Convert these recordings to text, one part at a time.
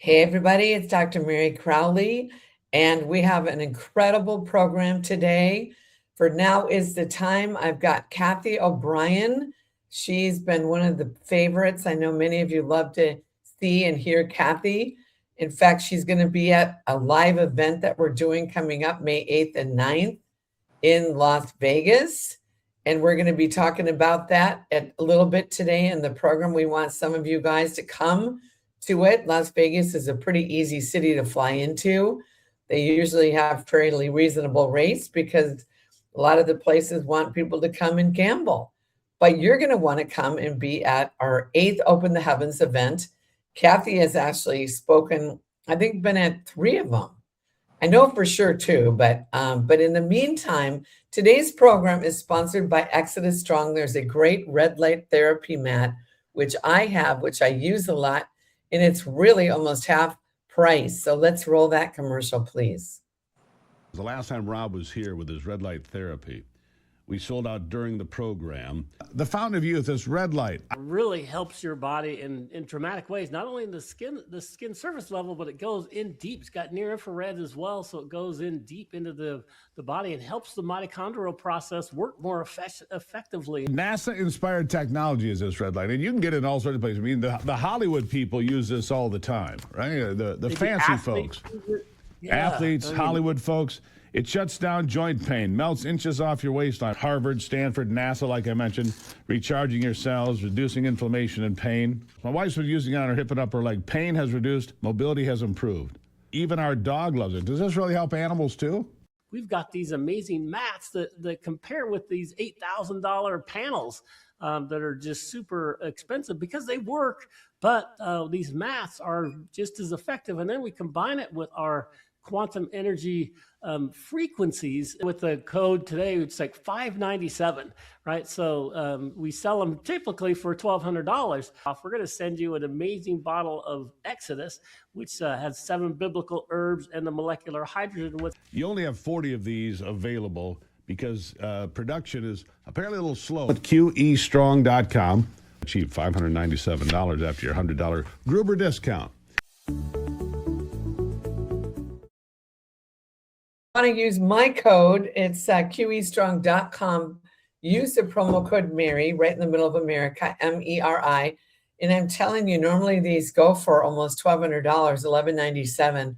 Hey, everybody, it's Dr. Meri Crouley, and we have an incredible program today. For Now is the Time, I've got Cathy O'Brien. She's been one of the favorites. I know many of you love to see and hear Cathy. In fact, she's going to be at a live event that we're doing coming up May 8th and 9th in Las Vegas. And we're going to be talking about that a little bit today in the program. We want some of you guys to come to it. Las Vegas is a pretty easy city to fly into. They usually have fairly reasonable rates because a lot of the places want people to come and gamble. But you're going to want to come and be at our 8th Open the Heavens event. Cathy has actually spoken, I think, been at 3 of them. I know for sure 2, but in the meantime, today's program is sponsored by Exodus Strong. There's a great red light therapy mat, which I have, which I use a lot, and it's really almost half price. So let's roll that commercial, please. The last time Rob was here with his red light therapy, we sold out during the program. The fountain of youth is red light. It really helps your body in dramatic ways, not only in the skin surface level, but it goes in deep. It's got near infrared as well, so it goes in deep into the body and helps the mitochondrial process work more effectively. NASA-inspired technology is this red light, and you can get it in all sorts of places. I mean, the Hollywood people use this all the time, right? The fancy folks. Athletes, Hollywood folks. It shuts down joint pain, melts inches off your waistline. Harvard, Stanford, NASA, like I mentioned, recharging your cells, reducing inflammation and pain. My wife's been using it on her hip and upper leg. Pain has reduced, mobility has improved. Even our dog loves it. Does this really help animals too? We've got these amazing mats that compare with these $8,000 panels that are just super expensive because they work, but these mats are just as effective. And then we combine it with our quantum energy frequencies. With the code today, it's like $597, right? So we sell them typically for $1,200 off. We're going to send you an amazing bottle of Exodus, which has 7 biblical herbs and the molecular hydrogen. You only have 40 of these available because production is apparently a little slow. At QEstrong.com, achieve $597 after your $100 Gruber discount. Want to use my code, it's QEstrong.com. Use the promo code Meri, right in the middle of America, MERI. And I'm telling you, normally these go for almost $1,200, $1,197.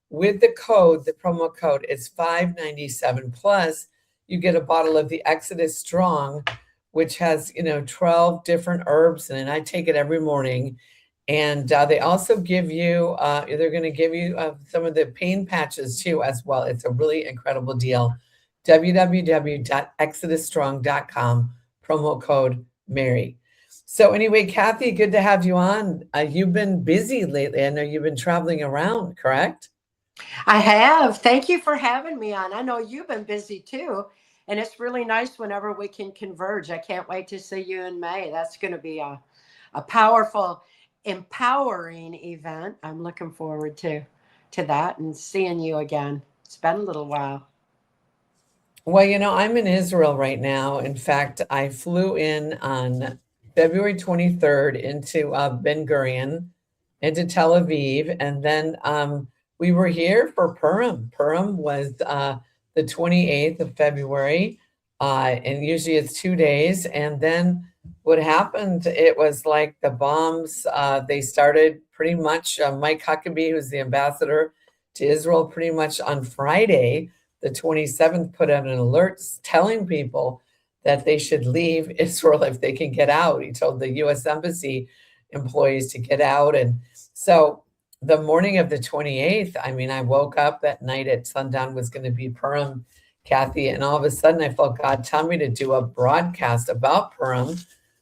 With the code, the promo code, it's $597. Plus, you get a bottle of the Exodus Strong, which has 12 different herbs in it. I take it every morning. And they also give you, they're going to give you some of the pain patches too as well. It's a really incredible deal. www.exodusstrong.com, promo code Meri. So anyway, Cathy, good to have you on. You've been busy lately. I know you've been traveling around, correct? I have. Thank you for having me on. I know you've been busy too. And it's really nice whenever we can converge. I can't wait to see you in May. That's going to be a powerful, empowering event. I'm looking forward to that and seeing you again. It's been a little while. Well, I'm in Israel right now. In fact, I flew in on February 23rd into Ben Gurion, into Tel Aviv, and then we were here for Purim. Purim was the 28th of February, and usually it's 2 days, and then what happened, it was like the bombs, they started pretty much, Mike Huckabee, who's the ambassador to Israel, pretty much on Friday, the 27th, put out an alert telling people that they should leave Israel if they can get out. He told the U.S. Embassy employees to get out. And so the morning of the 28th, I woke up that night at sundown, was going to be Purim, Cathy, and all of a sudden I felt God tell me to do a broadcast about Purim,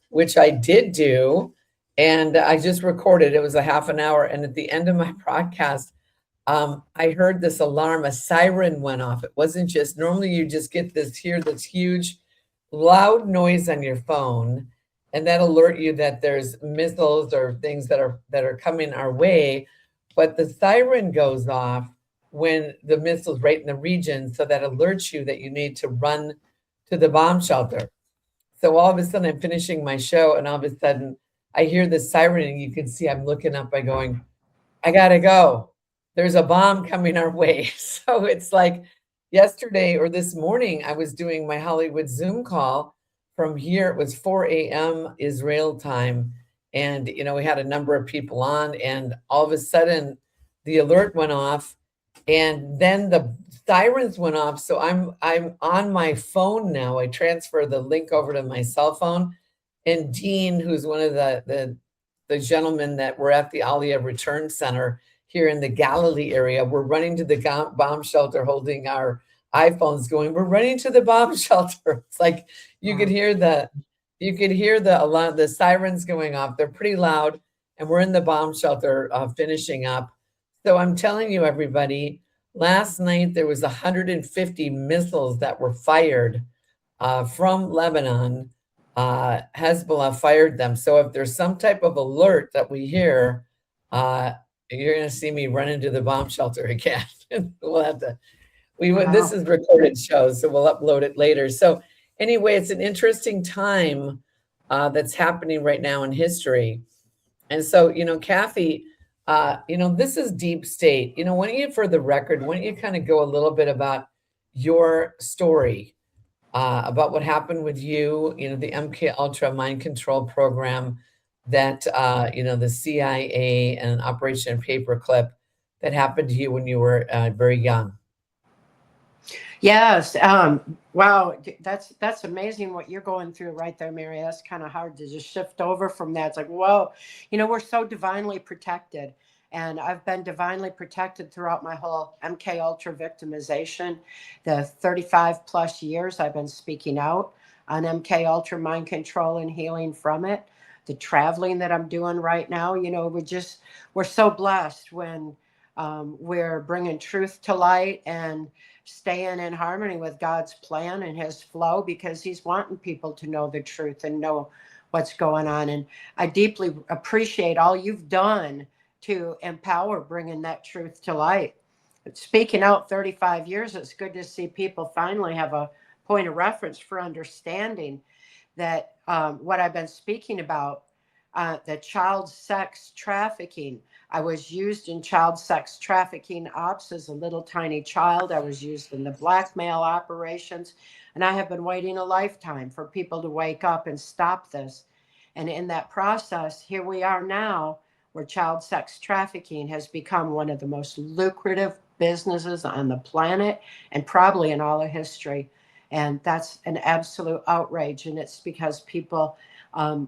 which I did do, and I just recorded. It was a half an hour, and at the end of my broadcast, I heard this alarm, a siren went off. It wasn't just, normally you just get this huge, loud noise on your phone, and that alert you that there's missiles or things that are coming our way, but the siren goes off when the missile's right in the region, so that alerts you that you need to run to the bomb shelter. So all of a sudden I'm finishing my show, and all of a sudden I hear the siren, and you can see I'm looking up by going, I gotta go. There's a bomb coming our way. So it's like yesterday or this morning, I was doing my Hollywood Zoom call from here. It was 4 a.m. Israel time. And, we had a number of people on, and all of a sudden the alert went off, and then the sirens went off. So I'm on my phone now. I transfer the link over to my cell phone, and Dean, who's one of the gentlemen that were at the Aliyah Return Center here in the Galilee area, we're running to the bomb shelter holding our iPhones going, we're running to the bomb shelter. It's like you could hear the sirens going off. They're pretty loud, and we're in the bomb shelter finishing up. So I'm telling you, everybody, last night there was 150 missiles that were fired from Lebanon. Hezbollah fired them. So if there's some type of alert that we hear, you're going to see me run into the bomb shelter again. We'll have to. This is recorded show, so we'll upload it later. So anyway, it's an interesting time that's happening right now in history. And so, Cathy, this is deep state. Why don't you, for the record, why don't you kind of go a little bit about your story, about what happened with you, the MK Ultra mind control program that, the CIA and Operation Paperclip that happened to you when you were very young. Yes. Wow. That's amazing what you're going through right there, Meri. That's kind of hard to just shift over from that. It's like, whoa, we're so divinely protected. And I've been divinely protected throughout my whole MK Ultra victimization. The 35 plus years I've been speaking out on MK Ultra mind control and healing from it. The traveling that I'm doing right now, we're so blessed when we're bringing truth to light and staying in harmony with God's plan and his flow, because he's wanting people to know the truth and know what's going on. And I deeply appreciate all you've done to empower bringing that truth to light. Speaking out 35 years, it's good to see people finally have a point of reference for understanding that what I've been speaking about, the child sex trafficking. I was used in child sex trafficking ops as a little tiny child. I was used in the blackmail operations, and I have been waiting a lifetime for people to wake up and stop this. And in that process, here we are now, where child sex trafficking has become one of the most lucrative businesses on the planet and probably in all of history. And that's an absolute outrage. And it's because people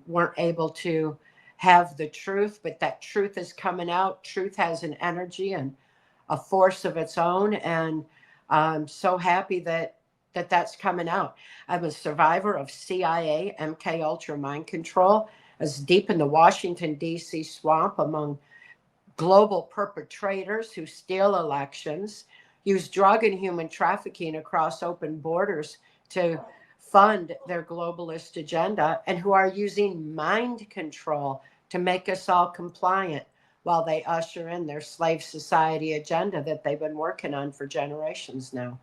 weren't able to have the truth, but that truth is coming out. Truth has an energy and a force of its own. And I'm so happy that that's coming out. I'm a survivor of CIA, MK Ultra mind control. I was deep in the Washington, D.C. swamp among global perpetrators who steal elections, use drug and human trafficking across open borders to fund their globalist agenda, and who are using mind control to make us all compliant while they usher in their slave society agenda that they've been working on for generations now.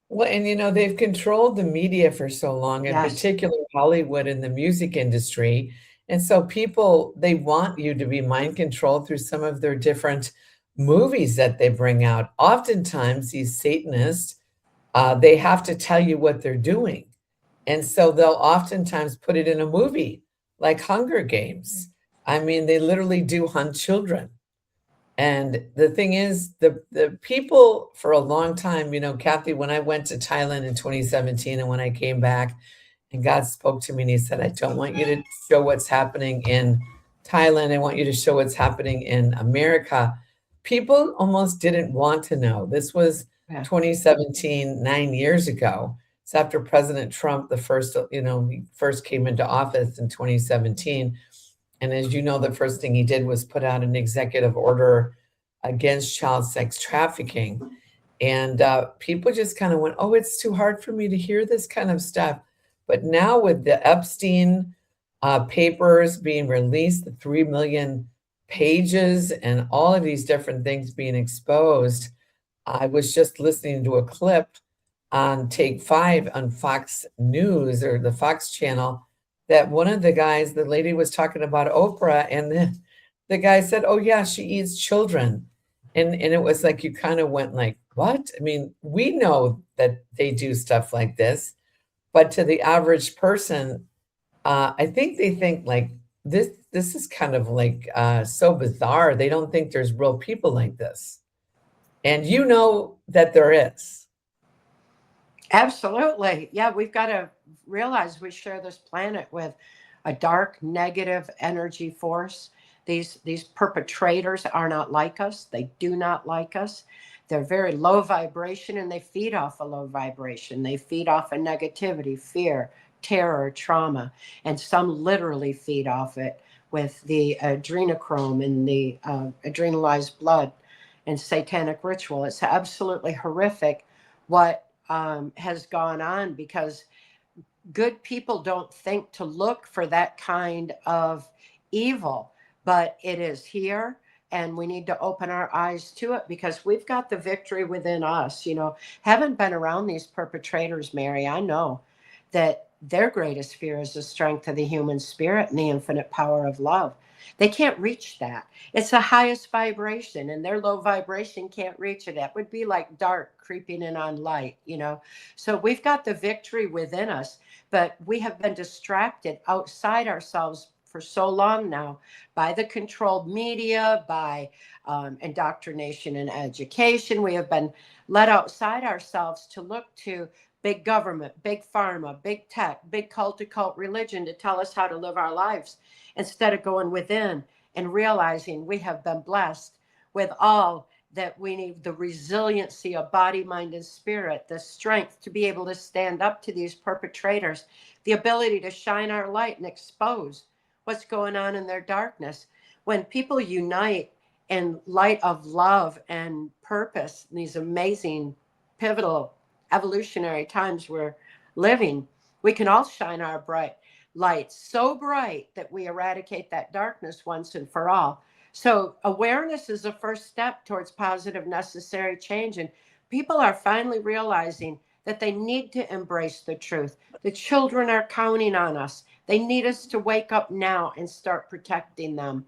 Well, and they've controlled the media for so long, in Yes. particular Hollywood and the music industry. And so people, they want you to be mind controlled through some of their different movies that they bring out. Oftentimes, these Satanists, they have to tell you what they're doing. And so they'll oftentimes put it in a movie like Hunger Games. I mean, they literally do hunt children. And the thing is, the people for a long time, Cathy, when I went to Thailand in 2017 and when I came back, and God spoke to me and he said, I don't want you to show what's happening in Thailand. I want you to show what's happening in America. People almost didn't want to know. This was 2017, 9 years ago. It's after President Trump, he first came into office in 2017. And as you know, the first thing he did was put out an executive order against child sex trafficking. And people just kind of went, oh, it's too hard for me to hear this kind of stuff. But now with the Epstein papers being released, the 3 million pages and all of these different things being exposed, I was just listening to a clip on Take 5 on Fox News or the Fox channel that one of the guys, the lady was talking about Oprah, and the guy said, oh yeah, she eats children. And it was like, you kind of went like, what? I mean, we know that they do stuff like this, but to the average person, I think they think like this is kind of like so bizarre. They don't think there's real people like this. And you know that there is. Absolutely. Yeah, we've got to realize we share this planet with a dark, negative energy force. These perpetrators are not like us. They do not like us. They're very low vibration and they feed off a low vibration. They feed off of negativity, fear, terror, trauma, and some literally feed off it with the adrenochrome and the adrenalized blood and satanic ritual. It's absolutely horrific what has gone on, because good people don't think to look for that kind of evil, but it is here. And we need to open our eyes to it because we've got the victory within us. You know, haven't been around these perpetrators, Mary. I know that their greatest fear is the strength of the human spirit and the infinite power of love. They can't reach that. It's the highest vibration, and their low vibration can't reach it. That would be like dark creeping in on light, you know. So we've got the victory within us, but we have been distracted outside ourselves for so long now by the controlled media, by indoctrination and education. We have been led outside ourselves to look to big government, big pharma, big tech, big cult to cult religion to tell us how to live our lives, instead of going within and realizing we have been blessed with all that we need: the resiliency of body, mind, and spirit, the strength to be able to stand up to these perpetrators, the ability to shine our light and expose what's going on in their darkness. When people unite in light of love and purpose, in these amazing, pivotal, evolutionary times we're living, we can all shine our bright light so bright that we eradicate that darkness once and for all. So awareness is the first step towards positive, necessary change. And people are finally realizing that they need to embrace the truth. The children are counting on us. They need us to wake up now and start protecting them.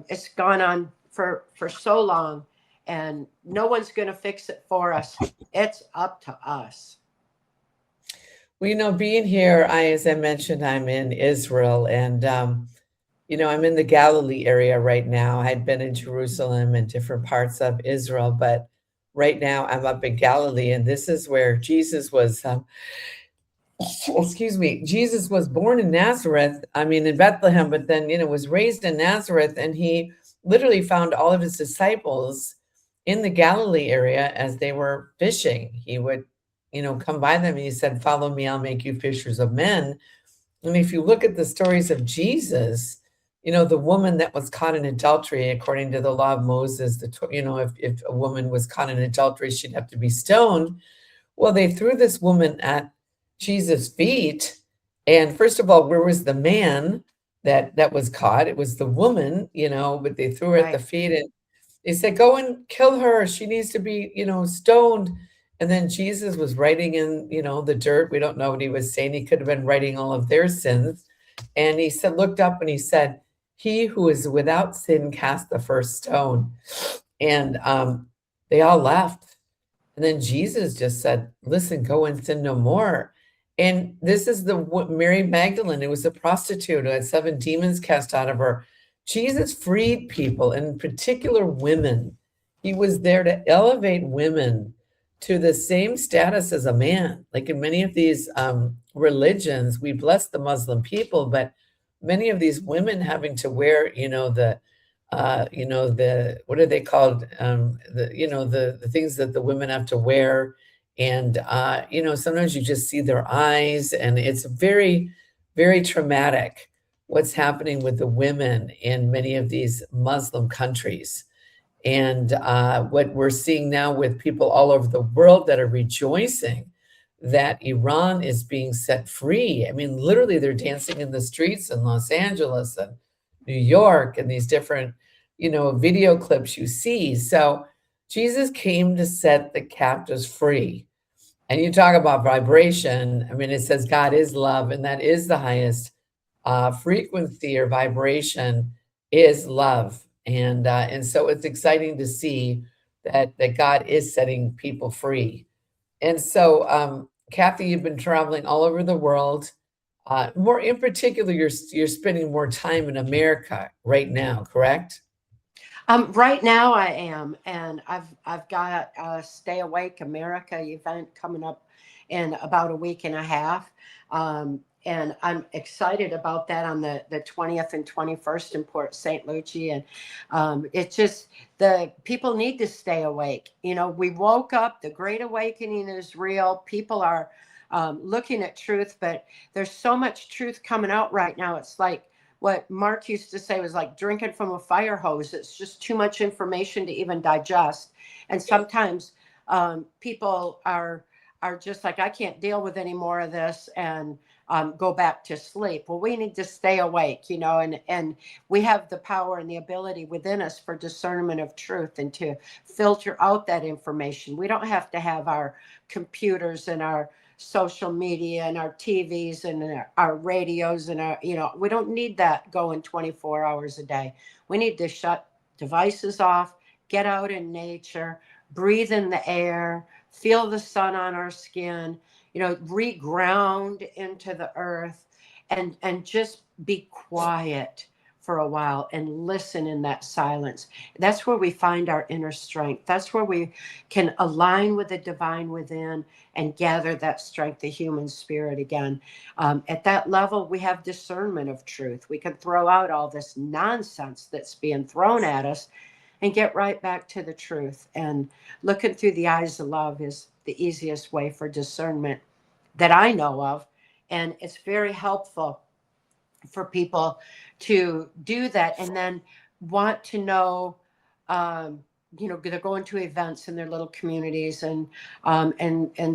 It's gone on for so long, and no one's going to fix it for us. It's up to us. Well, you know, being here, as I mentioned, I'm in Israel, and you know, I'm in the Galilee area right now. I'd been in Jerusalem and different parts of Israel, but right now I'm up in Galilee, and this is where Jesus was. Excuse me. Jesus was born in Nazareth. I mean, in Bethlehem, but then was raised in Nazareth, and he literally found all of his disciples in the Galilee area as they were fishing. He would come by them and he said, follow me, I'll make you fishers of men. And if you look at the stories of Jesus, the woman that was caught in adultery, according to the law of Moses, if a woman was caught in adultery, she'd have to be stoned. Well, they threw this woman at Jesus' feet. And first of all, where was the man that was caught? It was the woman, but they threw her at the feet and they said, go and kill her. She needs to be, stoned. And then Jesus was writing in, the dirt. We don't know what he was saying. He could have been writing all of their sins. And he said, looked up and he said, he who is without sin cast the first stone. And they all left. And then Jesus just said, listen, go and sin no more. And this is the Mary Magdalene, who was a prostitute who had 7 demons cast out of her. Jesus freed people, in particular women. He was there to elevate women to the same status as a man. Like in many of these religions, we bless the Muslim people, but many of these women having to wear, the what are they called? The things that the women have to wear. And, sometimes you just see their eyes, and it's very, very traumatic what's happening with the women in many of these Muslim countries. And what we're seeing now with people all over the world that are rejoicing that Iran is being set free. I mean, literally, they're dancing in the streets in Los Angeles and New York and these different, video clips you see. So Jesus came to set the captives free. And you talk about vibration. I mean, it says God is love, and that is the highest frequency or vibration is love. And so it's exciting to see that God is setting people free. And so, Cathy, you've been traveling all over the world. More in particular, you're spending more time in America right now, correct? Right now I am, and I've got a Stay Awake America event coming up in about a week and a half. And I'm excited about that on the 20th and 21st in Port St. Lucie. And it's just the people need to stay awake. You know, we woke up, the Great Awakening is real. People are looking at truth, but there's so much truth coming out right now. It's like what Mark used to say was like drinking from a fire hose. It's just too much information to even digest. And sometimes people are just like, I can't deal with any more of this, and go back to sleep. Well, we need to stay awake, you know, and we have the power and the ability within us for discernment of truth and to filter out that information. We don't have to have our computers and our social media and our TVs and our radios and our, you know, we don't need that going 24 hours a day. We need to shut devices off, get out in nature, breathe in the air, feel the sun on our skin, you know, reground into the earth, and just be quiet for a while and listen in that silence. That's where we find our inner strength. That's where we can align with the divine within and gather that strength, the human spirit again. At that level, we have discernment of truth. We can throw out all this nonsense that's being thrown at us and get right back to the truth. And looking through the eyes of love is the easiest way for discernment that I know of. And it's very helpful for people to do that and then want to know, you know, they're going to events in their little communities and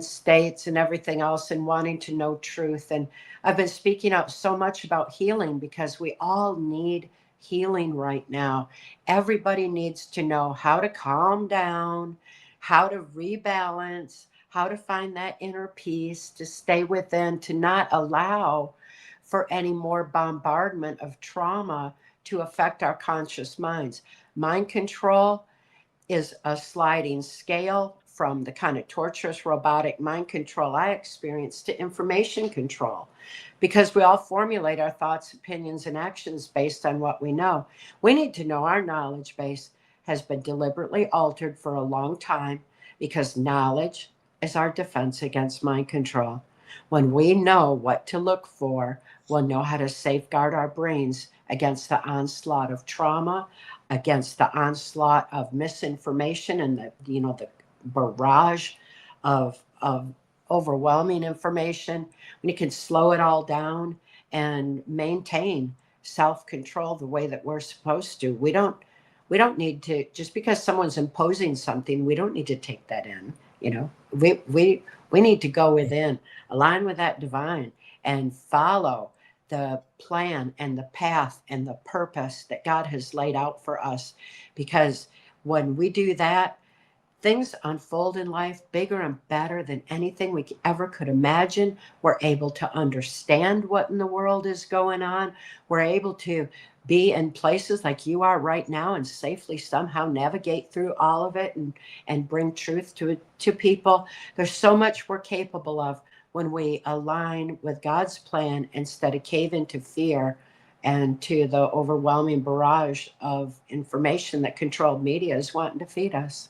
states and everything else, and wanting to know truth. And I've been speaking out so much about healing because we all need healing right now. Everybody needs to know how to calm down, how to rebalance, how to find that inner peace, to stay within, to not allow for any more bombardment of trauma to affect our conscious minds. Mind control is a sliding scale from the kind of torturous robotic mind control I experienced to information control, because we all formulate our thoughts, opinions, and actions based on what we know. We need to know our knowledge base has been deliberately altered for a long time, because knowledge is our defense against mind control. When we know what to look for, we'll know how to safeguard our brains against the onslaught of trauma, against the onslaught of misinformation and the barrage of overwhelming information. When you can slow it all down and maintain self-control the way that we're supposed to. We don't need to, just because someone's imposing something, we don't need to take that in. You know, we need to go within, align with that divine, and follow the plan and the path and the purpose that God has laid out for us. Because when we do that, things unfold in life bigger and better than anything we ever could imagine. We're able to understand what in the world is going on. We're able to be in places like you are right now and safely somehow navigate through all of it and bring truth to people. There's so much we're capable of when we align with God's plan instead of cave into fear and to the overwhelming barrage of information that controlled media is wanting to feed us.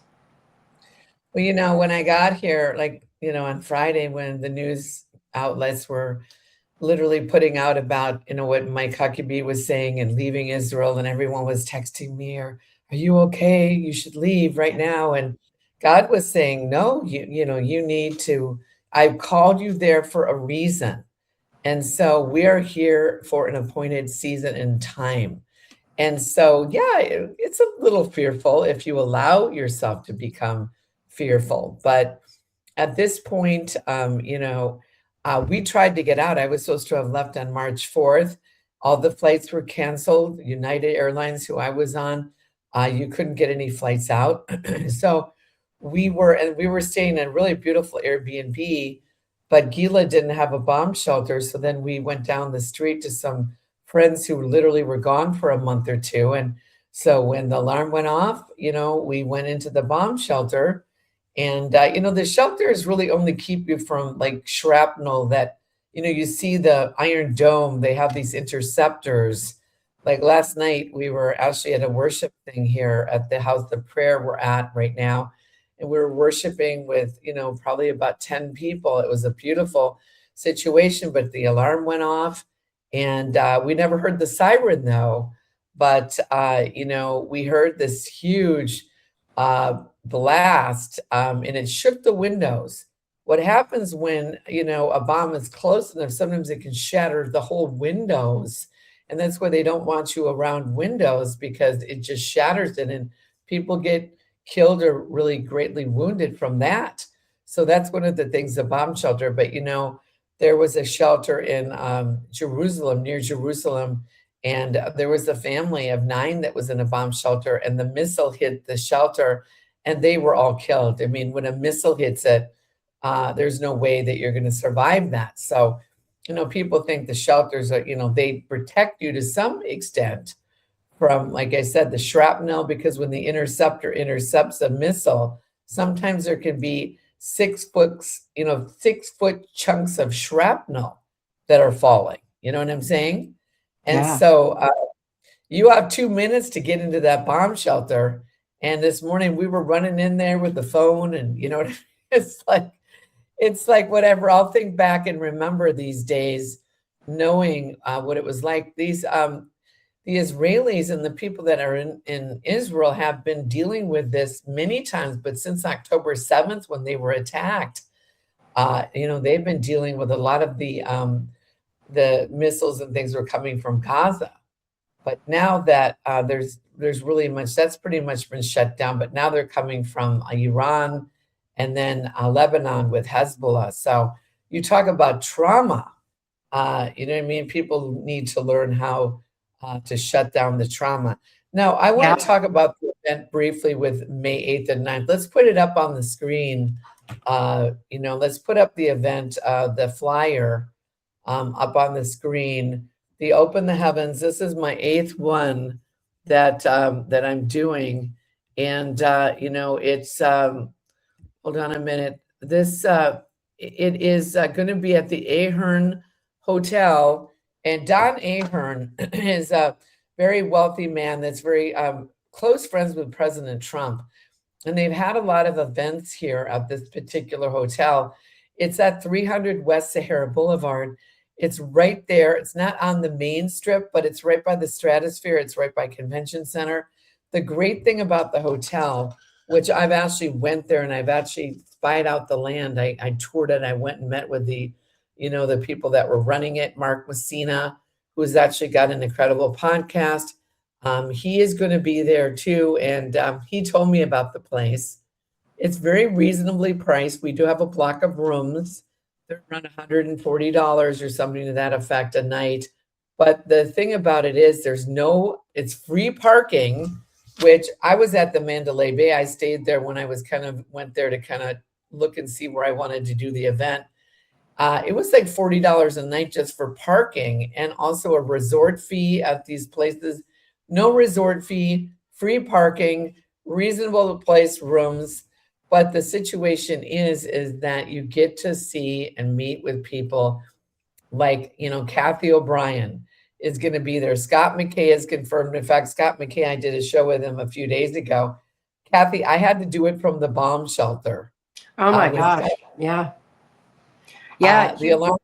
Well, you know, when I got here, like, you know, on Friday, when the news outlets were literally putting out about, you know, what Mike Huckabee was saying and leaving Israel, and everyone was texting me, or, are you okay? You should leave right now. And God was saying, no, you know, you need to, I've called you there for a reason. And so we are here for an appointed season and time. And so, yeah, it's a little fearful if you allow yourself to become fearful. But at this point, you know, we tried to get out. I was supposed to have left on March 4th. All the flights were canceled. United Airlines, who I was on, you couldn't get any flights out. So we were staying in a really beautiful Airbnb, but Gila didn't have a bomb shelter. So then we went down the street to some friends who literally were gone for a month or two. And so when the alarm went off, we went into the bomb shelter. And, the shelters really only keep you from like shrapnel that, you see the Iron Dome, they have these interceptors. Like last night, we were actually at a worship thing here at the house of prayer we're at right now. And we were worshiping with, probably about 10 people. It was a beautiful situation, but the alarm went off. And we never heard the siren though. But, we heard this huge blast, and it shook the windows. What happens when, a bomb is close enough, sometimes it can shatter the whole windows. And that's why they don't want you around windows, because it just shatters it and people get killed or really greatly wounded from that. So that's one of the things, the bomb shelter. But, there was a shelter in Jerusalem, near Jerusalem, and there was a family of 9 that was in a bomb shelter, and the missile hit the shelter and they were all killed. I mean, when a missile hits it, there's no way that you're going to survive that. So, people think the shelters are, they protect you to some extent from, like I said, the shrapnel, because when the interceptor intercepts a missile, sometimes there can be 6-foot chunks of shrapnel that are falling. You know what I'm saying? And so you have 2 minutes to get into that bomb shelter. And this morning we were running in there with the phone, and it's like whatever. I'll think back and remember these days, knowing what it was like. The Israelis and the people that are in Israel have been dealing with this many times, but since October 7th, when they were attacked, they've been dealing with a lot of the missiles and things were coming from Gaza. But now that there's really much, that's pretty much been shut down. But now they're coming from Iran and then Lebanon with Hezbollah. So you talk about trauma. You know what I mean? People need to learn how to shut down the trauma. Now, I want to talk about the event briefly with May 8th and 9th. Let's put it up on the screen. Let's put up the event, the flyer up on the screen. The Open the Heavens. This is my 8th one that I'm doing. And, it's, hold on a minute. This, it is going to be at the Ahern Hotel. And Don Ahern is a very wealthy man that's very close friends with President Trump. And they've had a lot of events here at this particular hotel. It's at 300 West Sahara Boulevard. It's right there. It's not on the main strip, but it's right by the Stratosphere. It's right by Convention Center. The great thing about the hotel, which I've actually went there and I've actually spied out the land. I toured it. I went and met with the people that were running it, Mark Messina, who's actually got an incredible podcast. He is going to be there too. And he told me about the place. It's very reasonably priced. We do have a block of rooms. They're around $140 or something to that effect a night. But the thing about it is it's free parking, which I was at the Mandalay Bay. I stayed there when I went there to kind of look and see where I wanted to do the event. It was like $40 a night just for parking, and also a resort fee at these places. No resort fee, free parking, reasonable place rooms. But the situation is that you get to see and meet with people like, Cathy O'Brien is going to be there. Scott McKay is confirmed. In fact, Scott McKay, I did a show with him a few days ago. Cathy, I had to do it from the bomb shelter. Oh my gosh. Yeah. The alarm.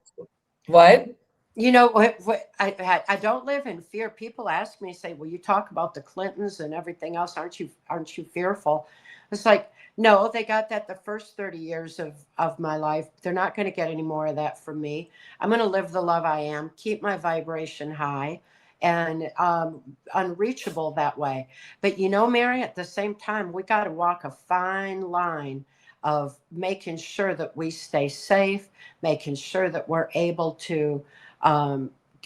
What? What I don't live in fear. People ask me, say, well, you talk about the Clintons and everything else. Aren't you fearful? It's like, no, they got that the first 30 years of my life. They're not going to get any more of that from me. I'm going to live the love I am, keep my vibration high and unreachable that way. But Mary, at the same time, we got to walk a fine line of making sure that we stay safe, making sure that we're able to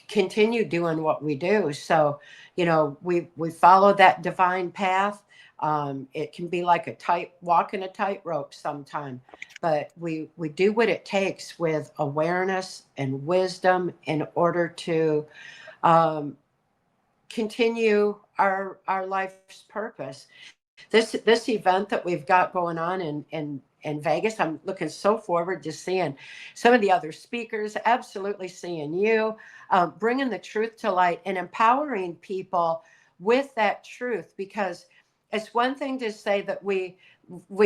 continue doing what we do. So, we follow that divine path. It can be like walking a tightrope sometime, but we do what it takes with awareness and wisdom in order to continue our life's purpose. This event that we've got going on in Vegas, I'm looking so forward to seeing some of the other speakers, absolutely seeing you, bringing the truth to light and empowering people with that truth, because it's one thing to say that we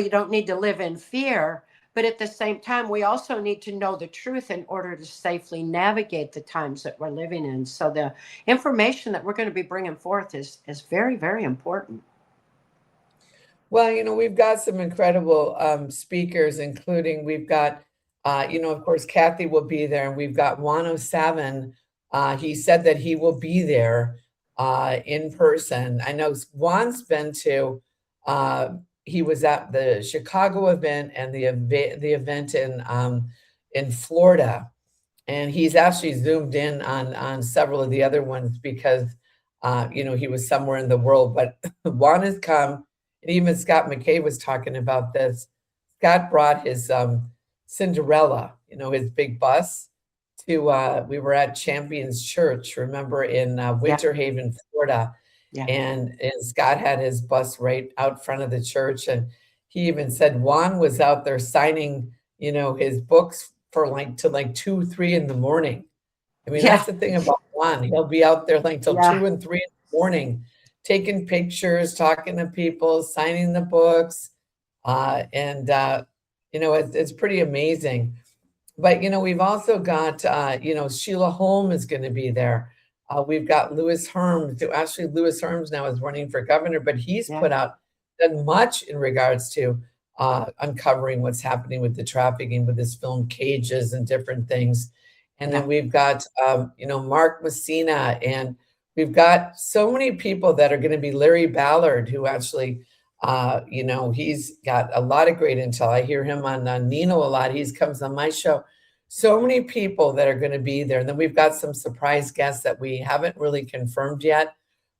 don't need to live in fear, but at the same time, we also need to know the truth in order to safely navigate the times that we're living in. So the information that we're going to be bringing forth is very, very important. Well, we've got some incredible speakers, including we've got, of course, Cathy will be there, and we've got 107. He said that he will be there in person. I know Juan's been to, he was at the Chicago event and the event in Florida, and he's actually zoomed in on several of the other ones because, he was somewhere in the world. But Juan has come. And even Scott McKay was talking about this. Scott brought his Cinderella, his big bus to, we were at Champions Church, remember, in Winter Haven, Florida. Yeah. And Scott had his bus right out front of the church. And he even said Juan was out there signing, his books for till 2, 3 in the morning. I mean, that's the thing about Juan. He'll be out there till 2 and 3 in the morning, taking pictures, talking to people, signing the books. It's pretty amazing. But, we've also got, Sheila Holm is going to be there. We've got Louis Herms. Actually, Louis Herms now is running for governor, but he's done much in regards to uncovering what's happening with the trafficking with this film Cages and different things. And then we've got, Mark Messina, and we've got so many people that are going to be Larry Ballard, who actually, he's got a lot of great intel. I hear him on Nino a lot. He comes on my show. So many people that are going to be there. And then we've got some surprise guests that we haven't really confirmed yet,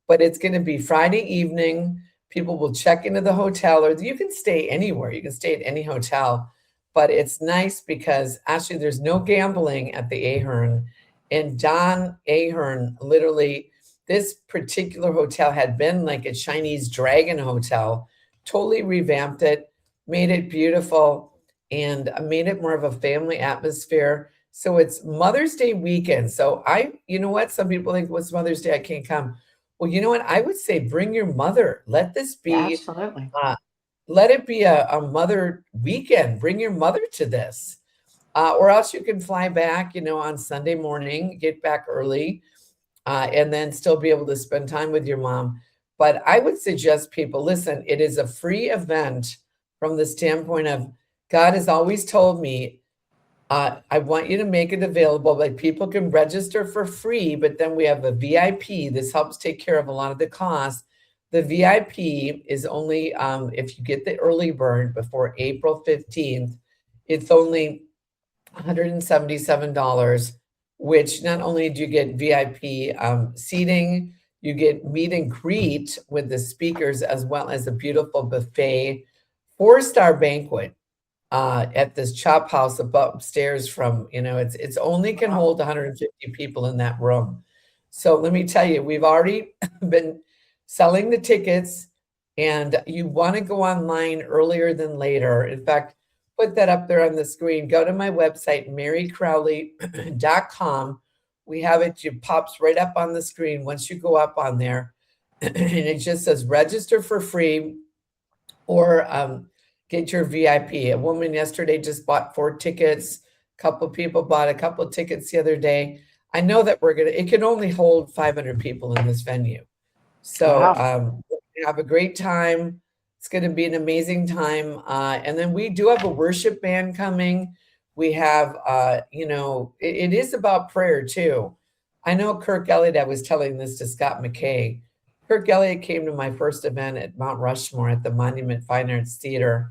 but it's going to be Friday evening. People will check into the hotel, or you can stay anywhere. You can stay at any hotel, but it's nice because actually there's no gambling at the Ahern. And Don Ahern, literally, this particular hotel had been like a Chinese dragon hotel, totally revamped it, made it beautiful, and made it more of a family atmosphere. So it's Mother's Day weekend. So some people think, what's Mother's Day? I can't come. Well, you know what? I would say bring your mother. Let this be, absolutely. Let it be a mother weekend. Bring your mother to this. Or else you can fly back, on Sunday morning, get back early, and then still be able to spend time with your mom. But I would suggest people, listen, it is a free event from the standpoint of God has always told me, I want you to make it available. Like people can register for free, but then we have a VIP. This helps take care of a lot of the costs. The VIP is only, if you get the early bird before April 15th, it's only $177, which not only do you get VIP seating, you get meet and greet with the speakers, as well as a beautiful buffet, 4-star banquet at this chop house upstairs from, it's only can hold 150 people in that room. So let me tell you, we've already been selling the tickets, and you want to go online earlier than later. In fact, put that up there on the screen. Go to my website, mericrouley.com. We have it. It pops right up on the screen once you go up on there. And it just says register for free or get your VIP. A woman yesterday just bought 4 tickets. A couple of people bought a couple of tickets the other day. I know that it can only hold 500 people in this venue. So have a great time. It's going to be an amazing time. And then we do have a worship band coming. We have, it is about prayer too. I know Kirk Elliott, I was telling this to Scott McKay. Kirk Elliott came to my first event at Mount Rushmore at the Monument Fine Arts Theater.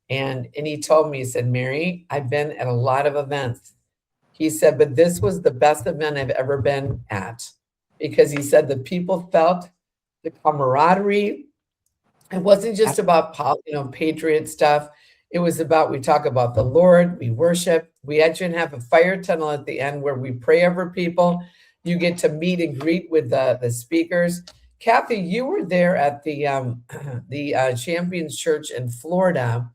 And he told me, he said, Meri, I've been at a lot of events. He said, but this was the best event I've ever been at, because he said the people felt the camaraderie. It wasn't just about patriot stuff. It was about, we talk about the Lord, we worship. We actually have a fire tunnel at the end where we pray over people. You get to meet and greet with the speakers. Cathy, you were there at the Champions Church in Florida.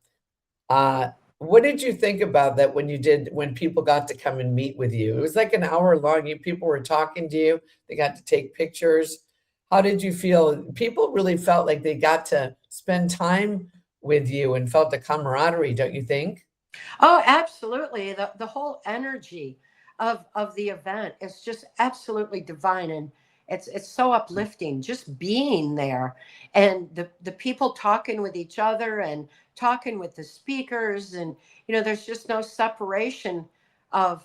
What did you think about that when people got to come and meet with you? It was like an hour long. People were talking to you. They got to take pictures. How did you feel? People really felt like they got to spend time with you and felt a camaraderie, don't you think? Oh, absolutely. The whole energy of the event is just absolutely divine, and it's so uplifting just being there, and the people talking with each other and talking with the speakers, and there's just no separation of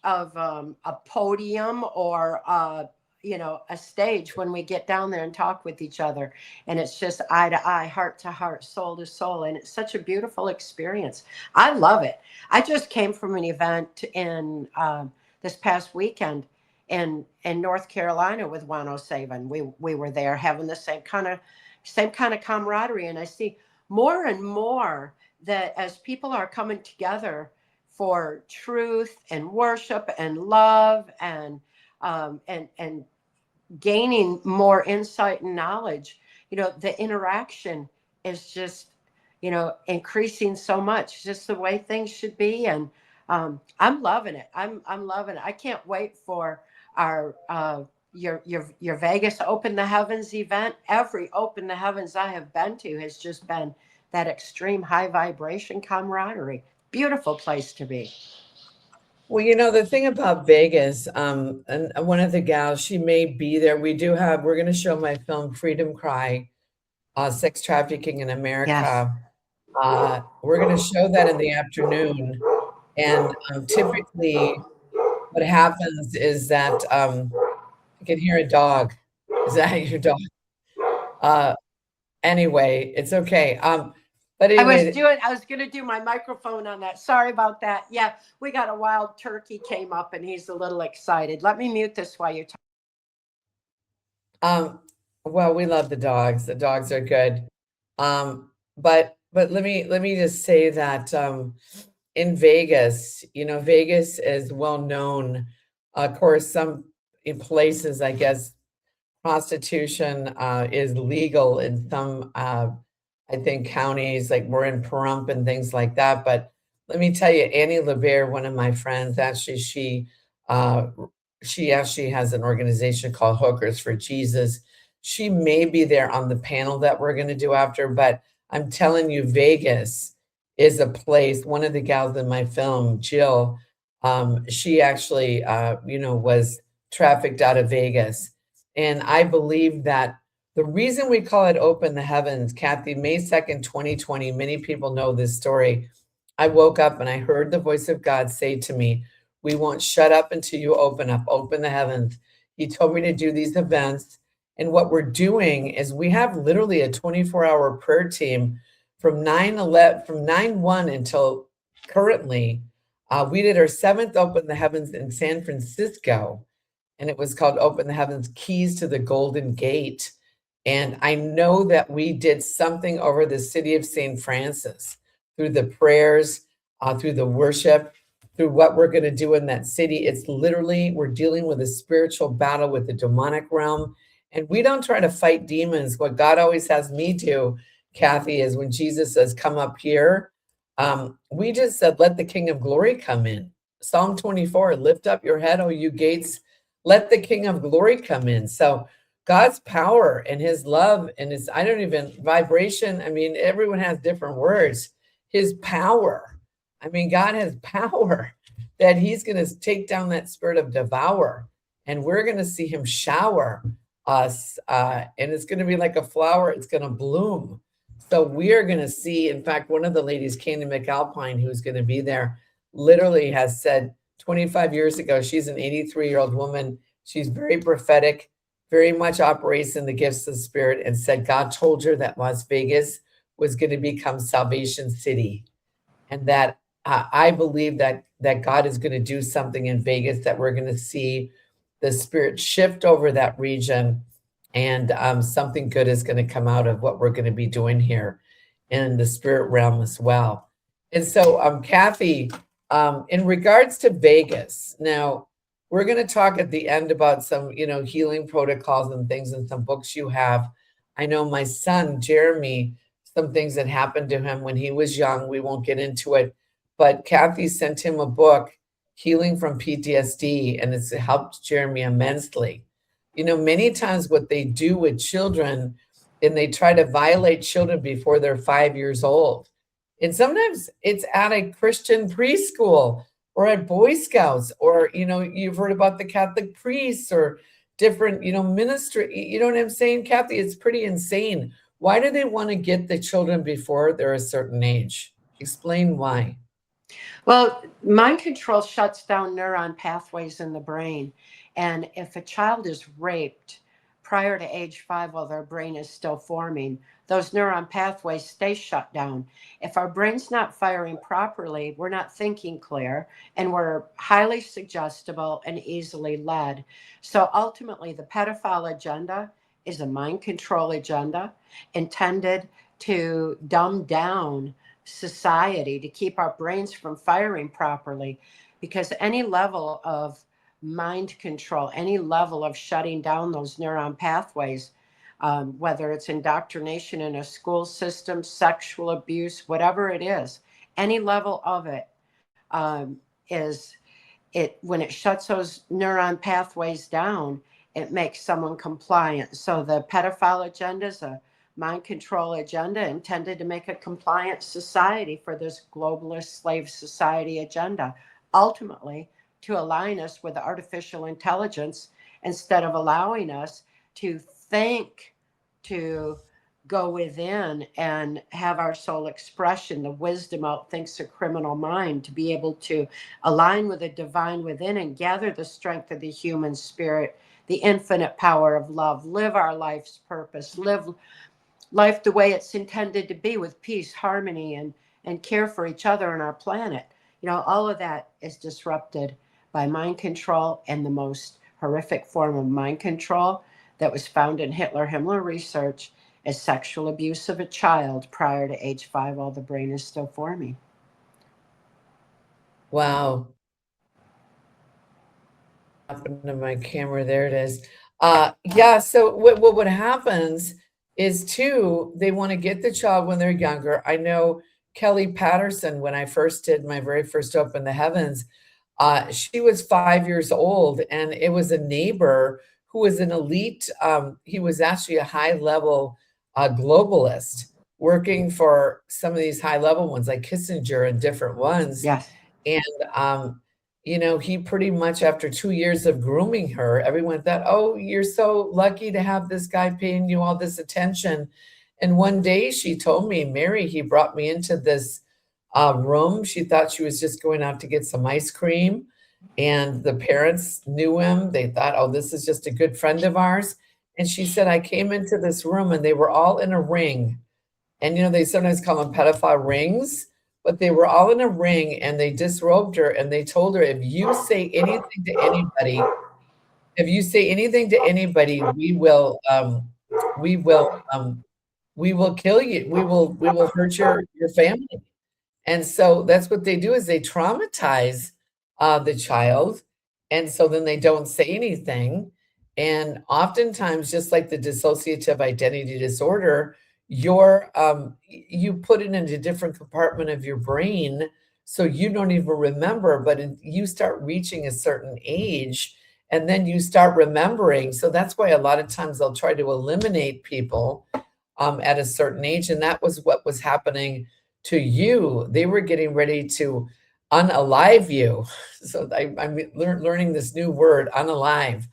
a podium or a stage when we get down there and talk with each other, and it's just eye to eye, heart to heart, soul to soul, and it's such a beautiful experience. I love it. I just came from an event in this past weekend in North Carolina with 107. We were there having the same kind of camaraderie, and I see more and more that as people are coming together for truth and worship and love and gaining more insight and knowledge, the interaction is just, increasing so much, just the way things should be. And I'm loving it. I'm loving it. I can't wait for our your Vegas Open the Heavens event. Every Open the Heavens I have been to has just been that extreme high vibration camaraderie. Beautiful place to be. Well, the thing about Vegas, and one of the gals, she may be there. We're going to show my film Freedom Cry, Sex Trafficking in America. Yes. We're going to show that in the afternoon. And typically what happens is that I can hear a dog. Is that your dog? Anyway, it's okay. But anyway, I was going to do my microphone on that. Sorry about that. Yeah, we got a wild turkey came up and he's a little excited. Let me mute this while you're talking. Well, we love the dogs. The dogs are good. But let me just say that in Vegas, Vegas is well known. Of course, some in places, I guess, prostitution is legal in some I think counties, like we're in Pahrump and things like that. But let me tell you, Annie LeBaire, one of my friends, actually, she actually has an organization called Hookers for Jesus. She may be there on the panel that we're going to do after, but I'm telling you, Vegas is a place. One of the gals in my film, Jill, she actually, was trafficked out of Vegas. And I believe that the reason we call it Open the Heavens, Cathy, May 2nd, 2020, many people know this story. I woke up and I heard the voice of God say to me, we won't shut up until you open the heavens. He told me to do these events. And what we're doing is we have literally a 24-hour prayer team from 9/1 until currently. We did our 7th Open the Heavens in San Francisco, and it was called Open the Heavens, Keys to the Golden Gate. And I know that we did something over the city of St. Francis through the prayers, through the worship, through what we're going to do in that city. It's literally, we're dealing with a spiritual battle with the demonic realm. And we don't try to fight demons. What God always has me do, Cathy, is when Jesus says, come up here, we just said, let the King of Glory come in. Psalm 24, lift up your head, O you gates, let the King of Glory come in. So God's power and his love and his, vibration. I mean, everyone has different words. His power. I mean, God has power that he's going to take down that spirit of devour, and we're going to see him shower us. And it's going to be like a flower. It's going to bloom. So we are going to see, in fact, one of the ladies, Candy McAlpine, who's going to be there, literally has said 25 years ago, she's an 83-year-old woman. She's very prophetic, very much operates in the gifts of the Spirit, and said God told her that Las Vegas was going to become Salvation City. And that I believe that God is going to do something in Vegas, that we're going to see the Spirit shift over that region, and something good is going to come out of what we're going to be doing here in the spirit realm as well. And so, Cathy, in regards to Vegas, now, We're going to talk at the end about some, healing protocols and things and some books you have. I know my son, Jeremy, some things that happened to him when he was young. We won't get into it, but Cathy sent him a book, Healing from PTSD, and it's helped Jeremy immensely. Many times what they do with children, and they try to violate children before they're 5 years old. And sometimes it's at a Christian preschool or at Boy Scouts, or, you've heard about the Catholic priests or different, ministry. You know what I'm saying, Cathy? It's pretty insane. Why do they want to get the children before they're a certain age? Explain why. Well, mind control shuts down neuron pathways in the brain. And if a child is raped prior to age 5 while their brain is still forming, those neuron pathways stay shut down. If our brain's not firing properly, we're not thinking clear, and we're highly suggestible and easily led. So ultimately, the pedophile agenda is a mind control agenda intended to dumb down society, to keep our brains from firing properly, because any level of mind control, any level of shutting down those neuron pathways, whether it's indoctrination in a school system, sexual abuse, whatever it is, any level of it, when it shuts those neuron pathways down, it makes someone compliant. So the pedophile agenda is a mind control agenda intended to make a compliant society for this globalist slave society agenda, ultimately to align us with artificial intelligence instead of allowing us to think, to go within and have our soul expression. The wisdom outthinks a criminal mind, to be able to align with the divine within and gather the strength of the human spirit, the infinite power of love, live our life's purpose, live life the way it's intended to be, with peace, harmony, and care for each other and our planet. All of that is disrupted by mind control, and the most horrific form of mind control that was found in Hitler-Himmler research is sexual abuse of a child prior to age 5 while the brain is still forming. Wow. Happened to my camera. There it is. Yeah. So what happens is, too, they want to get the child when they're younger. I know Kelly Patterson, when I first did my very first Open the Heavens, she was 5 years old, and it was a neighbor who was an elite. He was actually a high-level globalist working for some of these high-level ones like Kissinger and different ones. Yes. And, he pretty much, after 2 years of grooming her, everyone thought, oh, you're so lucky to have this guy paying you all this attention. And one day she told me, Meri, he brought me into this room. She thought she was just going out to get some ice cream. And the parents knew him. They thought, oh, this is just a good friend of ours. And she said, I came into this room and they were all in a ring. And, they sometimes call them pedophile rings, but they were all in a ring, and they disrobed her, and they told her, if you say anything to anybody, we will kill you. We will hurt your family. And so that's what they do, is they traumatize the child. And so then they don't say anything. And oftentimes, just like the dissociative identity disorder, you put it into a different compartment of your brain, so you don't even remember, but you start reaching a certain age, and then you start remembering. So that's why a lot of times they'll try to eliminate people at a certain age. And that was what was happening to you. They were getting ready to unalive you. So I'm learning this new word, unalive.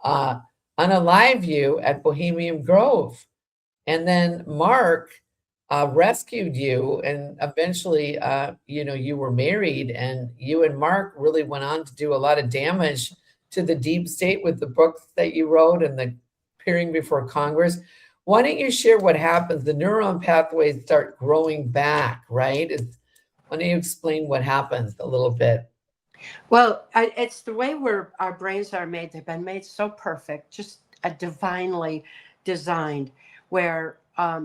Unalive you at Bohemian Grove. And then Mark rescued you, and eventually, you were married, and you and Mark really went on to do a lot of damage to the deep state with the books that you wrote and the appearing before Congress. Why don't you share what happens? The neuron pathways start growing back, right? Why don't you explain what happens a little bit? Well, it's the way our brains are made. They've been made so perfect, just divinely designed, where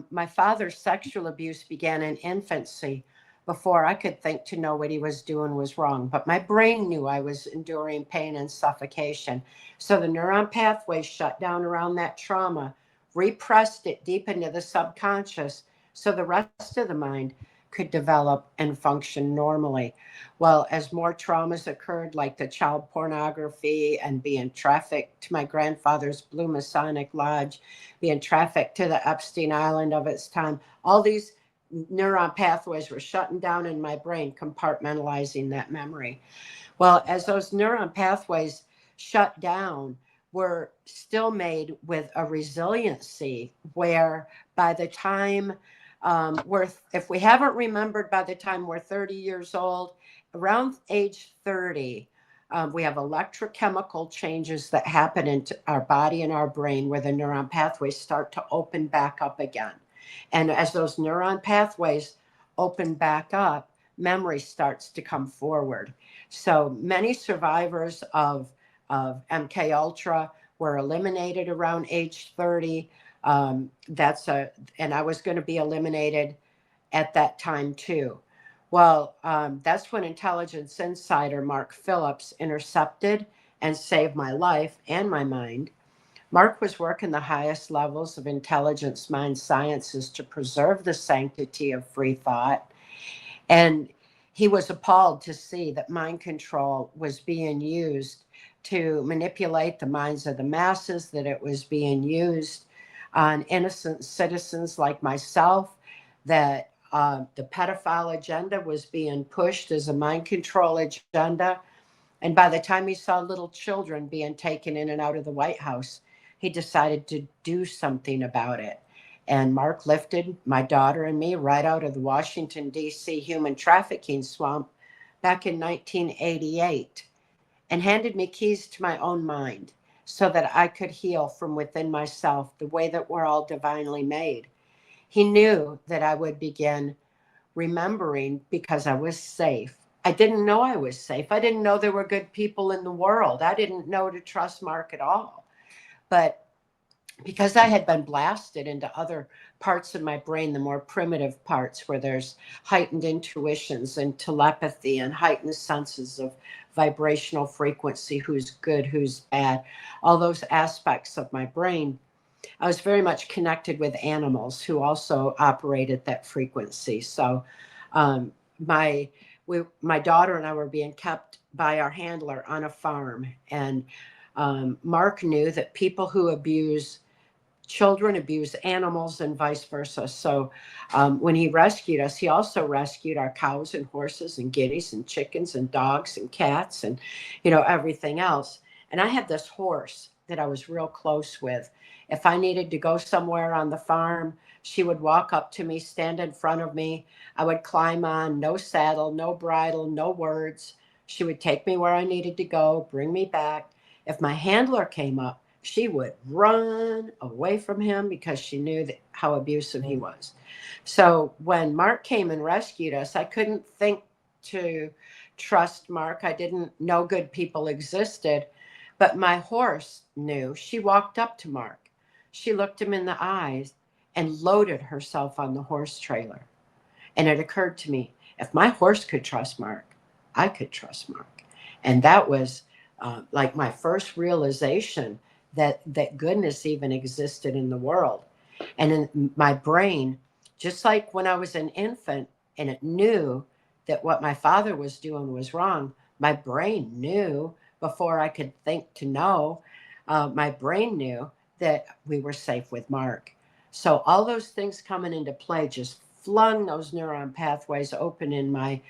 my father's sexual abuse began in infancy. before I could think to know what he was doing was wrong. But my brain knew I was enduring pain and suffocation. So the neuron pathways shut down around that trauma, repressed it deep into the subconscious so the rest of the mind could develop and function normally. Well, as more traumas occurred, like the child pornography and being trafficked to my grandfather's Blue Masonic Lodge, being trafficked to the Epstein Island of its time, all these neuron pathways were shutting down in my brain, compartmentalizing that memory. Well, as those neuron pathways shut down, we're still made with a resiliency where by the time if we haven't remembered by the time we're 30 years old, around age 30, we have electrochemical changes that happen into our body and our brain where the neuron pathways start to open back up again. And as those neuron pathways open back up, memory starts to come forward. So many survivors of MK Ultra were eliminated around age 30. And I was going to be eliminated at that time too. Well, that's when intelligence insider Mark Phillips intercepted and saved my life and my mind. Mark was working the highest levels of intelligence mind sciences to preserve the sanctity of free thought. And he was appalled to see that mind control was being used to manipulate the minds of the masses, that it was being used on innocent citizens like myself, that the pedophile agenda was being pushed as a mind control agenda. And by the time he saw little children being taken in and out of the White House, he decided to do something about it. And Mark lifted my daughter and me right out of the Washington, D.C. human trafficking swamp back in 1988 and handed me keys to my own mind so that I could heal from within myself the way that we're all divinely made. He knew that I would begin remembering because I was safe. I didn't know I was safe. I didn't know there were good people in the world. I didn't know to trust Mark at all. But because I had been blasted into other parts of my brain, the more primitive parts where there's heightened intuitions and telepathy and heightened senses of vibrational frequency, who's good, who's bad, all those aspects of my brain, I was very much connected with animals who also operate at that frequency. So my daughter and I were being kept by our handler on a farm. And Mark knew that people who abuse children abuse animals and vice versa. So when he rescued us, he also rescued our cows and horses and guineas and chickens and dogs and cats and, everything else. And I had this horse that I was real close with. If I needed to go somewhere on the farm, she would walk up to me, stand in front of me. I would climb on, no saddle, no bridle, no words. She would take me where I needed to go, bring me back. If my handler came up, she would run away from him because she knew how abusive he was. So when Mark came and rescued us, I couldn't think to trust Mark. I didn't know good people existed, but my horse knew. She walked up to Mark. She looked him in the eyes and loaded herself on the horse trailer. And it occurred to me, if my horse could trust Mark, I could trust Mark. And that was like my first realization that goodness even existed in the world. And in my brain, just like when I was an infant and it knew that what my father was doing was wrong, my brain knew before I could think to know, my brain knew that we were safe with Mark. So all those things coming into play just flung those neuron pathways open in my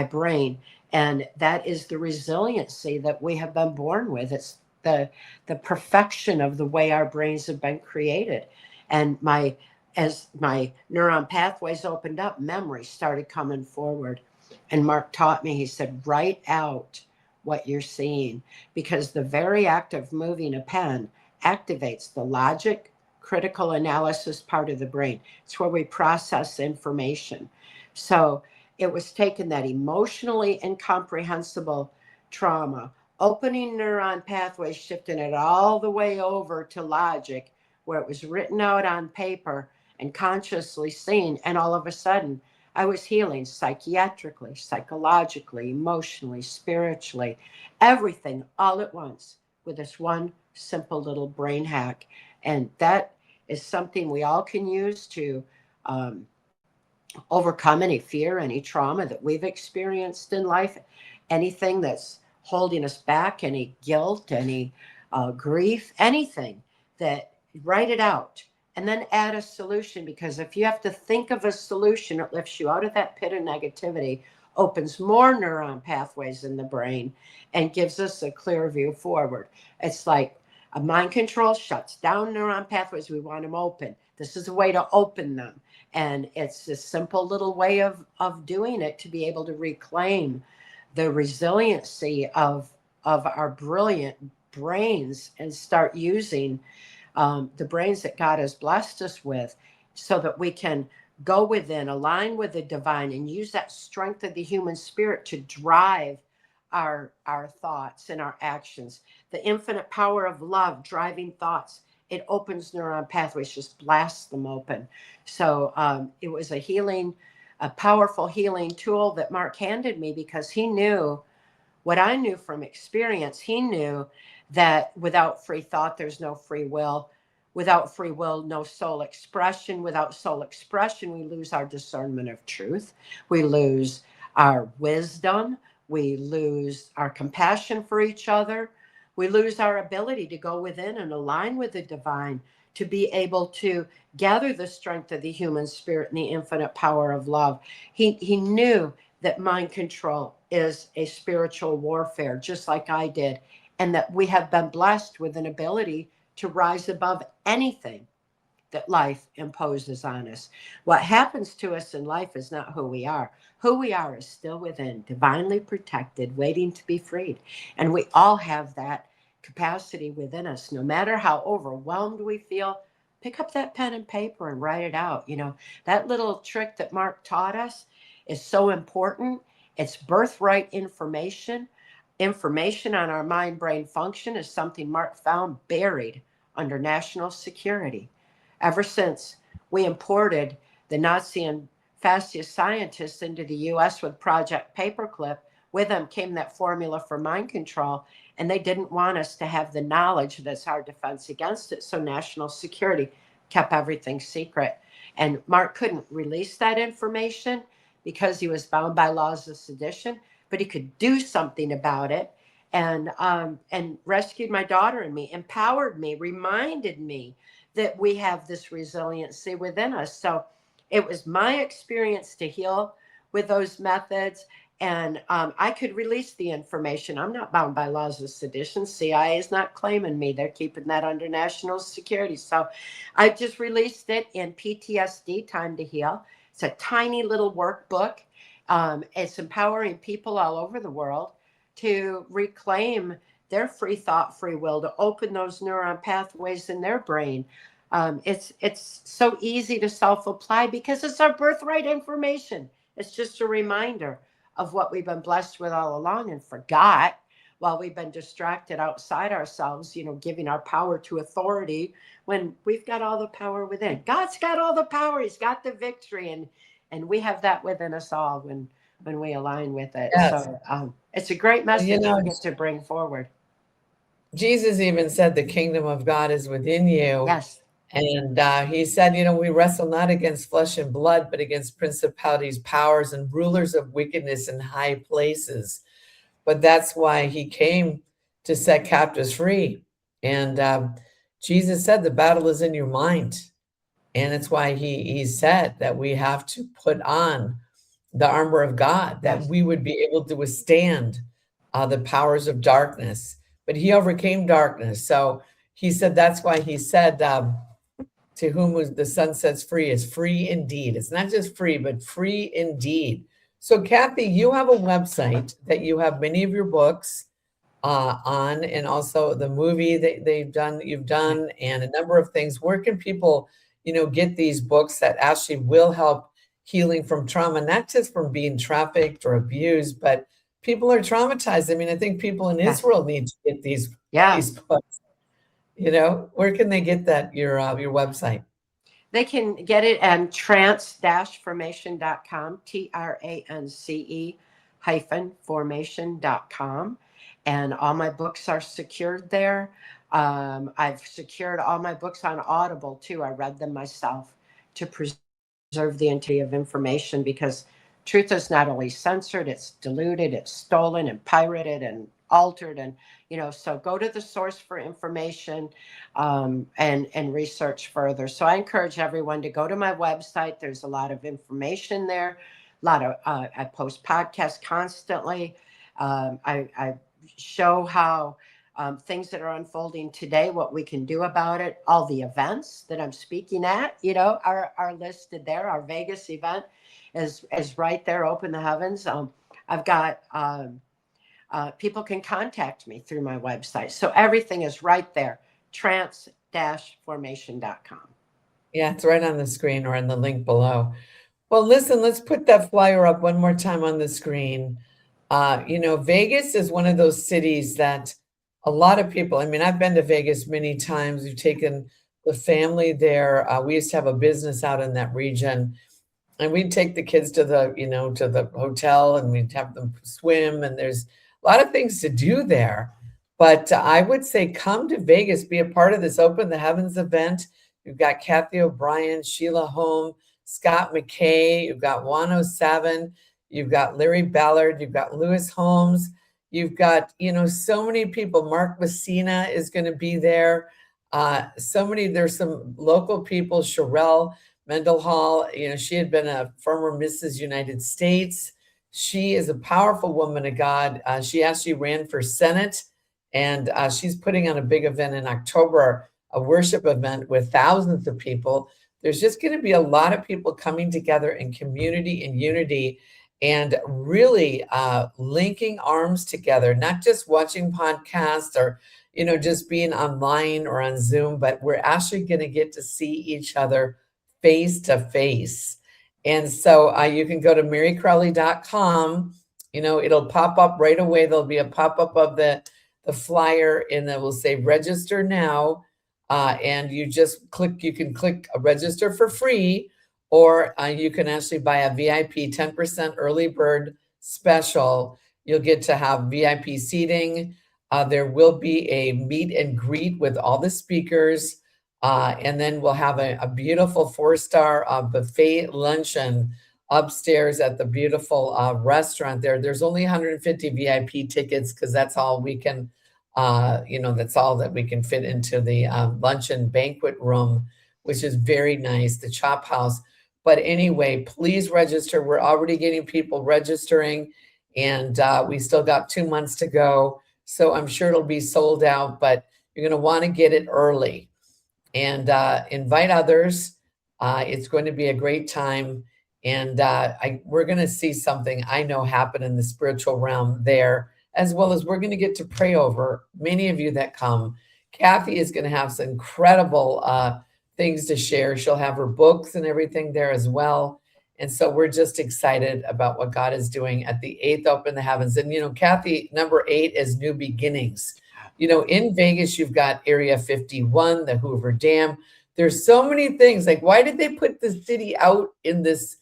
brain. And that is the resiliency that we have been born with. It's the perfection of the way our brains have been created. And as my neuron pathways opened up, memory started coming forward. And Mark taught me, he said, write out what you're seeing, because the very act of moving a pen activates the logic, critical analysis part of the brain. It's where we process information. So it was taking that emotionally incomprehensible trauma, opening neuron pathways, shifting it all the way over to logic, where it was written out on paper and consciously seen. And all of a sudden, I was healing psychiatrically, psychologically, emotionally, spiritually, everything all at once with this one simple little brain hack. And that is something we all can use to um, overcome any fear, any trauma that we've experienced in life, anything that's holding us back, any guilt, any grief, anything that write it out and then add a solution. Because if you have to think of a solution, it lifts you out of that pit of negativity, opens more neuron pathways in the brain, and gives us a clear view forward. It's like a mind control shuts down neuron pathways. We want them open. This is a way to open them. And it's a simple little way of doing it to be able to reclaim the resiliency of our brilliant brains and start using the brains that God has blessed us with, so that we can go within, align with the divine, and use that strength of the human spirit to drive our thoughts and our actions. The infinite power of love driving thoughts. It opens neuron pathways, just blasts them open. So it was a powerful healing tool that Mark handed me, because he knew what I knew from experience. He knew that without free thought, there's no free will. Without free will, no soul expression. Without soul expression, we lose our discernment of truth. We lose our wisdom. We lose our compassion for each other. We lose our ability to go within and align with the divine, to be able to gather the strength of the human spirit and the infinite power of love. He knew that mind control is a spiritual warfare, just like I did, and that we have been blessed with an ability to rise above anything that life imposes on us. What happens to us in life is not who we are. Who we are is still within, divinely protected, waiting to be freed. And we all have that capacity within us. No matter how overwhelmed we feel, pick up that pen and paper and write it out. You know, that little trick that Mark taught us is so important. It's birthright information. Information on our mind brain function is something Mark found buried under national security. Ever since we imported the Nazi and fascist scientists into the US with Project Paperclip, with them came that formula for mind control, and they didn't want us to have the knowledge that's our defense against it. So national security kept everything secret. And Mark couldn't release that information because he was bound by laws of sedition, but he could do something about it, and rescued my daughter and me, empowered me, reminded me that we have this resiliency within us. So it was my experience to heal with those methods, and I could release the information. I'm not bound by laws of sedition. CIA is not claiming me. They're keeping that under national security. So I just released it in PTSD, Time to Heal. It's a tiny little workbook. It's empowering people all over the world to reclaim their free thought, free will, to open those neuron pathways in their brain. It's so easy to self-apply because it's our birthright information. It's just a reminder of what we've been blessed with all along and forgot while we've been distracted outside ourselves, you know, giving our power to authority when we've got all the power within. God's got all the power. He's got the victory, and we have that within us all when we align with it. Yes. So it's a great message to get to bring forward. Jesus even said the kingdom of God is within you. Yes. And he said, you know, we wrestle not against flesh and blood, but against principalities, powers, and rulers of wickedness in high places. But that's why he came, to set captives free. And Jesus said the battle is in your mind. And it's why he said that we have to put on the armor of God, that we would be able to withstand the powers of darkness. But he overcame darkness. So he said, that's why he said, to whom the Son sets free is free indeed. It's not just free, but free indeed. So Cathy, you have a website that you have many of your books on, and also the movie that you've done, and a number of things. Where can people, you know, get these books that actually will help healing from trauma, not just from being trafficked or abused, but people are traumatized. I mean, I think people in Israel need to get these books. You know, where can they get that? Your website? They can get it at trance-formation.com, trance-formation.com. And all my books are secured there. I've secured all my books on Audible too. I read them myself to preserve the integrity of information, because truth is not only censored, it's diluted, it's stolen and pirated and altered. And, so go to the source for information, and research further. So I encourage everyone to go to my website. There's a lot of information there. A lot of, I post podcasts constantly. I show how things that are unfolding today, what we can do about it. All the events that I'm speaking at, are listed there. Our Vegas event is right there, Open the Heavens. I've got people can contact me through my website. So everything is right there, trance-formation.com. Yeah, it's right on the screen or in the link below. Well, listen, let's put that flyer up one more time on the screen. Vegas is one of those cities that a lot of people, I've been to Vegas many times. We've taken the family there. We used to have a business out in that region, and we'd take the kids to the hotel, and we'd have them swim, and there's a lot of things to do there. But I would say come to Vegas, be a part of this Open the Heavens event. You've got Cathy O'Brien, Sheila Holm, Scott McKay, you've got 107, you've got Larry Ballard, you've got Lewis Holmes, you've got, so many people. Mark Messina is going to be there. There's some local people, Sherelle Mendenhall, she had been a former Mrs. United States. She is a powerful woman of God. She actually ran for Senate, and she's putting on a big event in October, a worship event with thousands of people. There's just going to be a lot of people coming together in community and unity, and really linking arms together, not just watching podcasts or, just being online or on Zoom, but we're actually going to get to see each other face to face. And so you can go to mericrouley.com. It'll pop up right away. There'll be a pop-up of the flyer, and it will say register now. And you can click register for free, or you can actually buy a VIP 10% early bird special. You'll get to have VIP seating. There will be a meet and greet with all the speakers. And then we'll have a beautiful 4-star buffet luncheon upstairs at the beautiful restaurant there. There's only 150 VIP tickets because that's all we can, that's all that we can fit into the luncheon banquet room, which is very nice, the Chop House. But anyway, please register. We're already getting people registering, and we still got 2 months to go. So I'm sure it'll be sold out, but you're going to want to get it early and invite others. It's going to be a great time. And we're going to see something I know happen in the spiritual realm there, as well as we're going to get to pray over many of you that come. Cathy is going to have some incredible things to share. She'll have her books and everything there as well. And so we're just excited about what God is doing at the 8th Open the Heavens. And, Cathy, number 8 is new beginnings. In Vegas, you've got Area 51, the Hoover Dam. There's so many things. Like, why did they put the city out in this,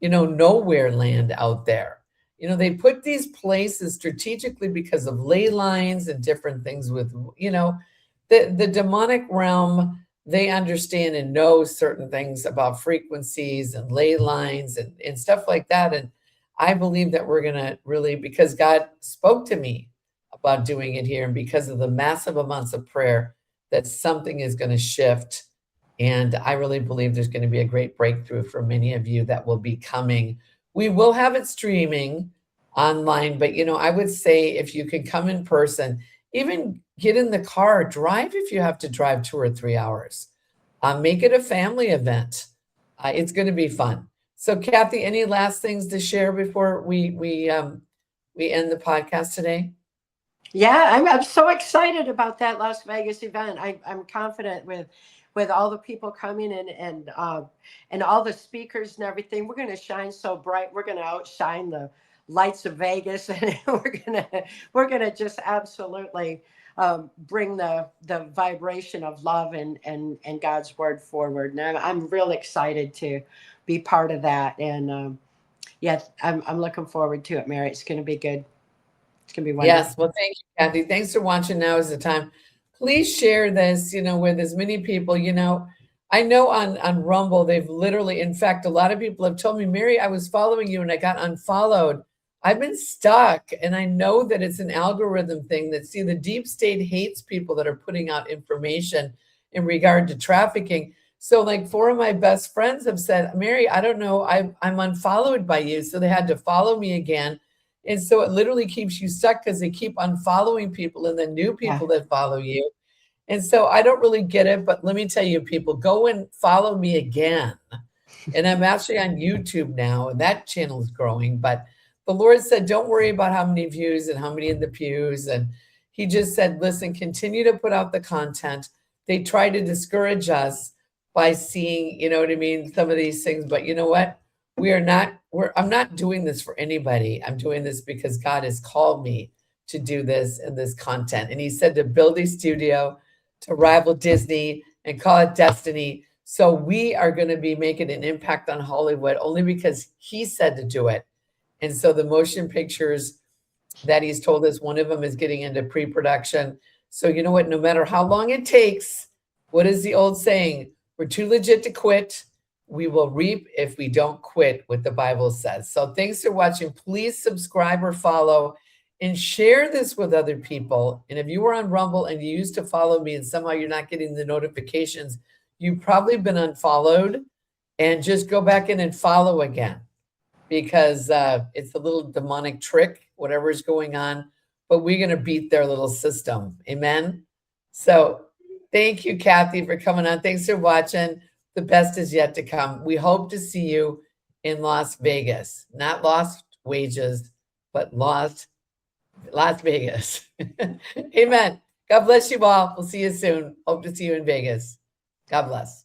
nowhere land out there? They put these places strategically because of ley lines and different things with, the demonic realm. They understand and know certain things about frequencies and ley lines and stuff like that. And I believe that we're going to really, because God spoke to me about doing it here, and because of the massive amounts of prayer, that something is going to shift. And I really believe there's going to be a great breakthrough for many of you that will be coming. We will have it streaming online, but I would say if you can come in person, even get in the car, drive if you have to drive 2 or 3 hours. Make it a family event. It's going to be fun. So, Cathy, any last things to share before we end the podcast today? Yeah, I'm so excited about that Las Vegas event. I'm confident with all the people coming in and all the speakers and everything. We're going to shine so bright. We're going to outshine the lights of Vegas, and we're gonna just absolutely bring the vibration of love and God's word forward. And I'm real excited to be part of that. And yes, I'm looking forward to it, Mary. It's going to be good. It's going to be wonderful. Yes. Well, thank you, Cathy. Thanks for watching. Now is the time. Please share this, with as many people, I know on Rumble, they've literally, in fact, a lot of people have told me, Mary, I was following you and I got unfollowed. I've been stuck. And I know that it's an algorithm thing that, see, the deep state hates people that are putting out information in regard to trafficking. So like 4 of my best friends have said, Mary, I don't know, I'm unfollowed by you. So they had to follow me again. And so it literally keeps you stuck because they keep unfollowing people and then new people that follow you. And so I don't really get it, but let me tell you, people, go and follow me again. And I'm actually on YouTube now, and that channel is growing. But the Lord said, don't worry about how many views and how many in the pews. And he just said, listen, continue to put out the content. They try to discourage us by seeing, some of these things. But you know what? I'm not doing this for anybody. I'm doing this because God has called me to do this and this content. And he said to build a studio to rival Disney and call it destiny. So we are going to be making an impact on Hollywood only because he said to do it. And so the motion pictures that he's told us, one of them is getting into pre-production. So you know what, no matter how long it takes, what is the old saying? We're too legit to quit. We will reap if we don't quit, what the Bible says. So thanks for watching. Please subscribe or follow and share this with other people. And if you were on Rumble and you used to follow me and somehow you're not getting the notifications, you've probably been unfollowed, and just go back in and follow again, because it's a little demonic trick, whatever is going on, but we're going to beat their little system. Amen. So thank you, Cathy, for coming on. Thanks for watching. The best is yet to come. We hope to see you in Las Vegas, not Lost Wages, but Las Vegas. Amen. God bless you all. We'll see you soon. Hope to see you in Vegas. God bless.